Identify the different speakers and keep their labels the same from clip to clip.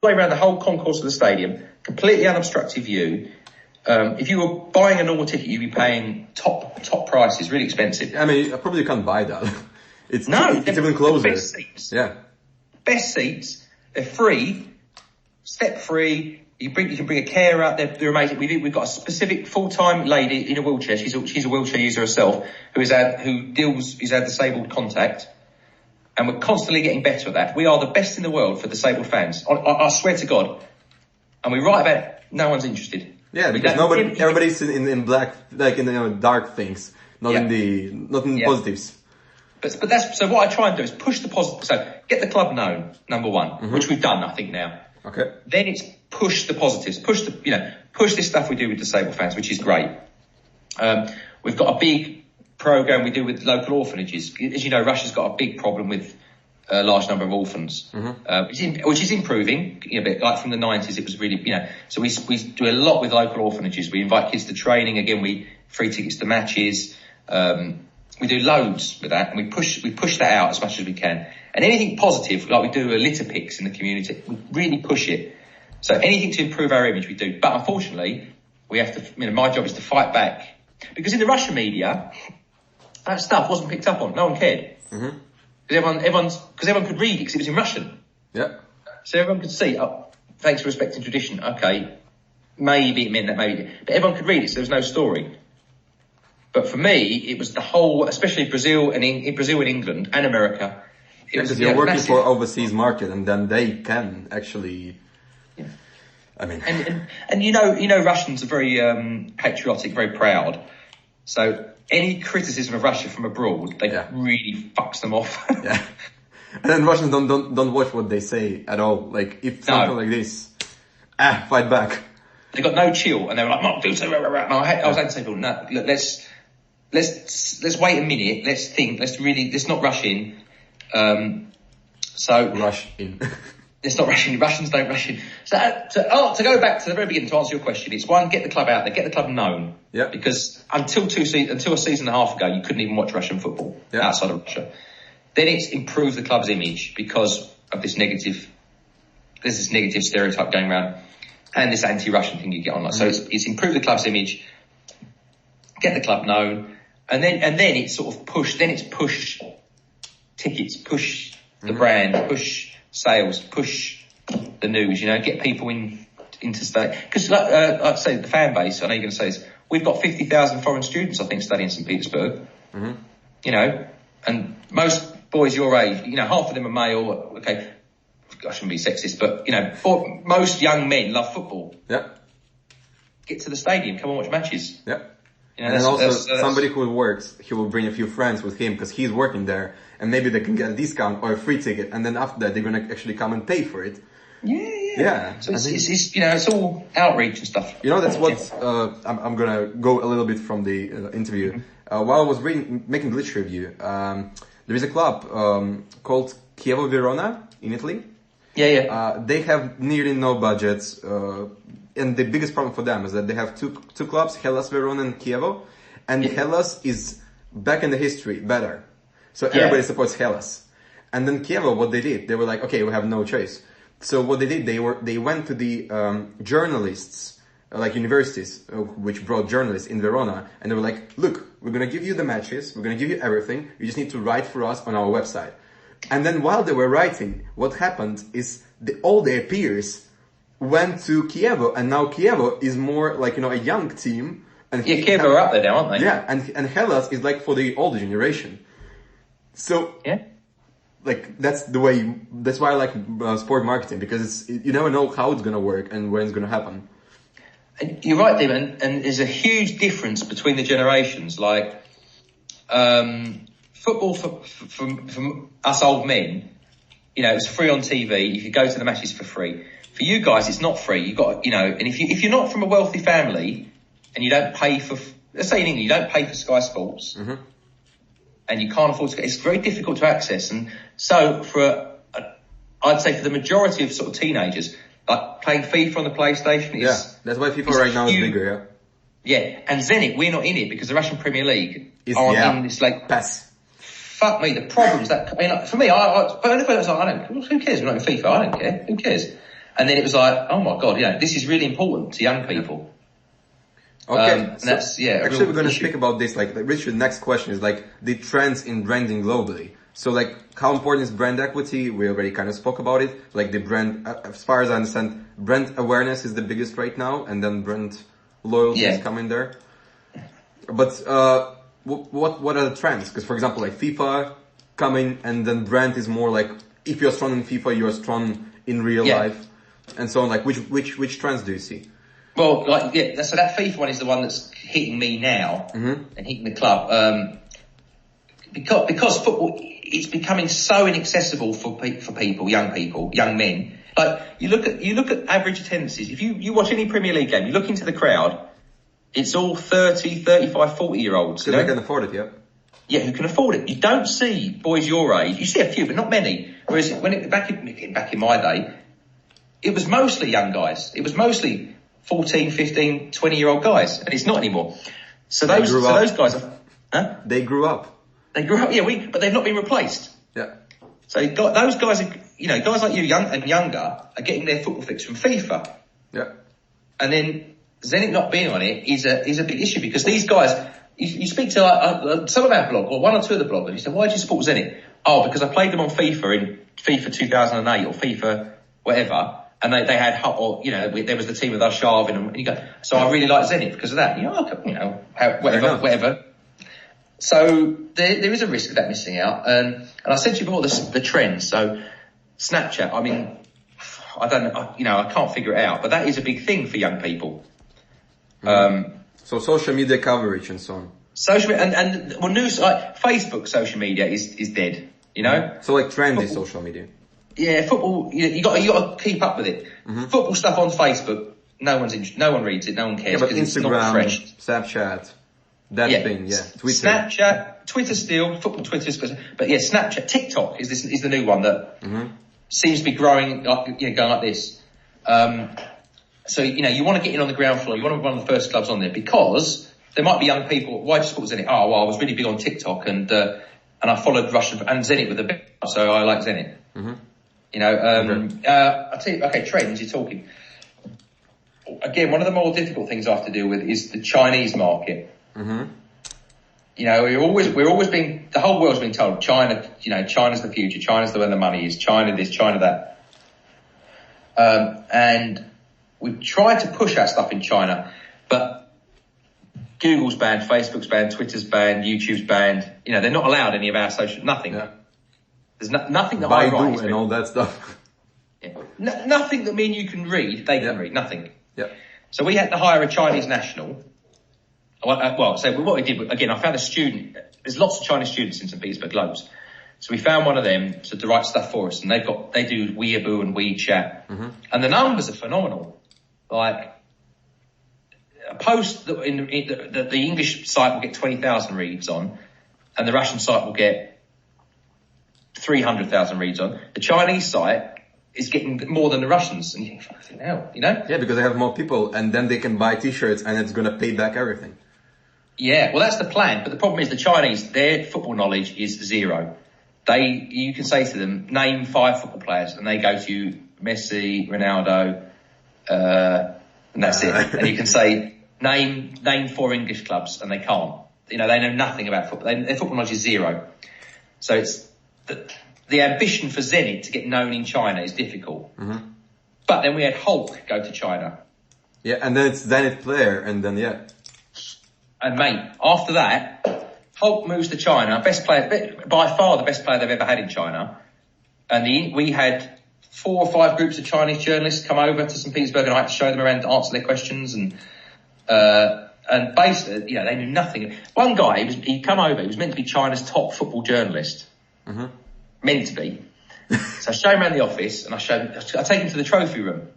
Speaker 1: way around the whole concourse of the stadium, completely unobstructed view. If you were buying a normal ticket, you'd be paying top prices, really expensive.
Speaker 2: I mean, probably you can't buy that. It's even closer.
Speaker 1: Best seats.
Speaker 2: Yeah.
Speaker 1: Best seats. They're free, step free. You can bring a carer out. They're amazing. We've got a specific full-time lady in a wheelchair. She's a wheelchair user herself who's had disabled contact. And we're constantly getting better at that. We are the best in the world for disabled fans. I swear to God. And we write about it, no one's interested.
Speaker 2: Yeah, because everybody's in black, like in dark things, not in positives.
Speaker 1: But that's, so what I try and do is push the positive. So get the club known, number one, which we've done, I think now.
Speaker 2: Okay.
Speaker 1: Then it's push the positives, push this stuff we do with disabled fans, which is great. We've got a big program we do with local orphanages. As you know, Russia's got a big problem with a large number of orphans, which is improving. A bit like from the 90s, it was really, so we do a lot with local orphanages. We invite kids to training. Again, free tickets to matches. We do loads with that, and we push that out as much as we can. And anything positive, like we do a litter picks in the community, we really push it. So anything to improve our image, we do. But unfortunately, we have to, my job is to fight back. Because in the Russian media, that stuff wasn't picked up on. No one cared. Because everyone could read it because it was in Russian.
Speaker 2: Yeah.
Speaker 1: So everyone could see, thanks for respecting tradition. Okay, maybe it meant that, maybe it didn't. But everyone could read it, so there was no story. But for me, it was the whole, especially Brazil and England and America.
Speaker 2: Because you're working for overseas market, and then they can actually.
Speaker 1: Yeah.
Speaker 2: I mean,
Speaker 1: and Russians are very patriotic, very proud. So any criticism of Russia from abroad, they really fucks them off.
Speaker 2: Yeah. And then Russians don't watch what they say at all. Like if something like this, fight back.
Speaker 1: They got no chill, and they were like, "Mark, do so." I was saying to people, "No, look, let's wait a minute. Let's think. Let's not rush in."
Speaker 2: Rush in.
Speaker 1: It's not rushing. Russians don't rush in. So to go back to the very beginning to answer your question, it's one, get the club out there, get the club known.
Speaker 2: Yeah.
Speaker 1: Because until a season and a half ago, you couldn't even watch Russian football outside of Russia. Then it's improved the club's image because of this negative stereotype going around and this anti-Russian thing you get online. So it's improved the club's image, get the club known, and then it's sort of push tickets, push the brand, push sales, push the news, get people into state. Because like I say, the fan base, I know you're going to say this, we've got 50,000 foreign students, I think, studying St. Petersburg. And most boys your age, half of them are male. Okay, I shouldn't be sexist, but, most young men love football.
Speaker 2: Yeah.
Speaker 1: Get to the stadium, come and watch matches.
Speaker 2: Yeah. And then also somebody who works, he will bring a few friends with him because he's working there, and maybe they can get a discount or a free ticket, and then after that they're gonna actually come and pay for it. Yeah.
Speaker 1: So it's all outreach and stuff.
Speaker 2: That's what I'm gonna go a little bit from the interview. While I was making Glitch review, there is a club called Chievo Verona in Italy. They have nearly no budgets. And the biggest problem for them is that they have two clubs, Hellas Verona and Chievo, and Hellas is back in the history better. So everybody supports Hellas. And then Chievo, what they did, they were like, okay, we have no choice. So what they did, they went to the journalists, like universities, which brought journalists in Verona, and they were like, look, we're gonna give you the matches, we're gonna give you everything, you just need to write for us on our website. And then while they were writing, what happened is all their peers went to Chievo, and now Chievo is more like, a young team. And
Speaker 1: Chievo are up there now, aren't they?
Speaker 2: Yeah, and Hellas is like for the older generation. So, that's why I like sport marketing, because you never know how it's gonna work and when it's gonna happen.
Speaker 1: And you're right, Tim, and there's a huge difference between the generations. Like, football for us old men, it's free on TV. You could go to the matches for free. For you guys, it's not free. You got, and if you're not from a wealthy family and you don't pay for, let's say in England, you don't pay for Sky Sports, and you can't afford to, it's very difficult to access. And so I'd say for the majority of sort of teenagers, like playing FIFA on the PlayStation
Speaker 2: that's why FIFA right now is bigger,
Speaker 1: Yeah, and Zenit, we're not in it because the Russian Premier League are in this
Speaker 2: pass.
Speaker 1: Fuck me, the problems that, for me, who cares? We're not in FIFA, I don't care. Who cares? And then it was like, oh my God, this is really important to young people.
Speaker 2: Okay,
Speaker 1: so
Speaker 2: actually we're going to speak about this, like Richard, next question is like the trends in branding globally. So like how important is brand equity? We already kind of spoke about it. Like the brand, as far as I understand, brand awareness is the biggest right now, and then brand loyalty is coming there. But what are the trends? Because for example, like FIFA coming, and then brand is more like if you're strong in FIFA, you're strong in real life, and so on. Like which trends do you see?
Speaker 1: Well, so that FIFA one is the one that's hitting me now and hitting the club. Because football, it's becoming so inaccessible for people, young men. Like you look at average attendances. If you watch any Premier League game, you look into the crowd, it's all 30, 35, 40-year-olds.
Speaker 2: Because they can afford it, yeah.
Speaker 1: Yeah, who can afford it. You don't see boys your age. You see a few, but not many. Whereas back in my day, it was mostly young guys. It was mostly 14, 15, 20-year-old guys, and it's not anymore. So those guys are...
Speaker 2: They grew up.
Speaker 1: They grew up, but they've not been replaced.
Speaker 2: Yeah.
Speaker 1: So those guys are, guys like you, young and younger, are getting their football fix from FIFA.
Speaker 2: Yeah.
Speaker 1: And then Zenit not being on it is a big issue, because these guys, you speak to some of our blog, or one or two of the bloggers, you say, why do you support Zenit? Oh, because I played them on FIFA in FIFA 2008 or FIFA whatever. And they had, there was the team with Arshavin, and you go, so I really like Zenit because of that. Whatever. So there is a risk of that missing out. And I said to you before, the trends. So Snapchat, I mean, I don't know, I can't figure it out, but that is a big thing for young people.
Speaker 2: So social media coverage and so on.
Speaker 1: Social and news, like Facebook social media is dead,
Speaker 2: So like trendy social media.
Speaker 1: Yeah, football. You got to keep up with it. Football stuff on Facebook, no one reads it, no one cares.
Speaker 2: Yeah, but
Speaker 1: because
Speaker 2: Instagram,
Speaker 1: it's not fresh.
Speaker 2: Snapchat, thing, Twitter.
Speaker 1: Snapchat, Twitter still, football Twitter, but Snapchat, TikTok is the new one that seems to be growing, going like this. So you want to get in on the ground floor. You want to be one of the first clubs on there, because there might be young people. Why do you support Zenit? Oh, well, I was really big on TikTok and I followed Russian and Zenit with a bit, so I like Zenit. I'll tell you, trends, you're talking. Again, one of the more difficult things I have to deal with is the Chinese market. We're always being, the whole world's being told China, China's the future, China's where the money is, China this, China that. And we've tried to push our stuff in China, but Google's banned, Facebook's banned, Twitter's banned, YouTube's banned. They're not allowed any of our social, nothing. Yeah. There's nothing that I write.
Speaker 2: And all that stuff.
Speaker 1: Yeah. Nothing that me and you can read, they can read, nothing.
Speaker 2: Yeah.
Speaker 1: So we had to hire a Chinese national. So what we did, again, I found a student. There's lots of Chinese students in St. Petersburg, loads. So we found one of them to write stuff for us, and they do Weibo and WeChat, and the numbers are phenomenal. Like a post that the English site will get 20,000 reads on, and the Russian site will get 300,000 reads on. The Chinese site is getting more than the Russians, and you fucking hell,
Speaker 2: Yeah, because they have more people, and then they can buy T-shirts, and it's gonna pay back everything.
Speaker 1: Yeah, well, that's the plan. But the problem is the Chinese, their football knowledge is zero. You can say to them, name 5 football players, and they go to Messi, Ronaldo, and that's it. And you can say, name 4 English clubs, and they can't. They know nothing about football. Their football knowledge is zero. So it's the ambition for Zenit to get known in China is difficult. But then we had Hulk go to China.
Speaker 2: Yeah, and then it's Zenit player, and then
Speaker 1: And mate, after that, Hulk moves to China, best player, by far the best player they've ever had in China. And we had 4 or 5 groups of Chinese journalists come over to St. Petersburg, and I had to show them around to answer their questions. And basically, they knew nothing. One guy, he'd come over, he was meant to be China's top football journalist. Meant to be. So I show him around the office, and I take him to the trophy room,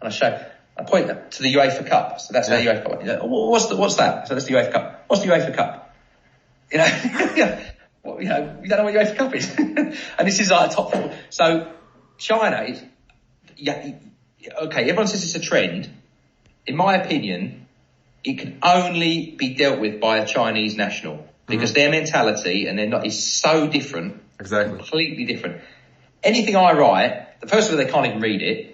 Speaker 1: and I point to the UEFA Cup. So that's our UEFA Cup. What's that? So that's the UEFA Cup. What's the UEFA Cup? You don't know what UEFA Cup is. And this is like a top football. So China is, everyone says it's a trend. In my opinion, it can only be dealt with by a Chinese national, because their mentality and is so different.
Speaker 2: Exactly.
Speaker 1: Completely different. Anything I write, first of all, they can't even read it.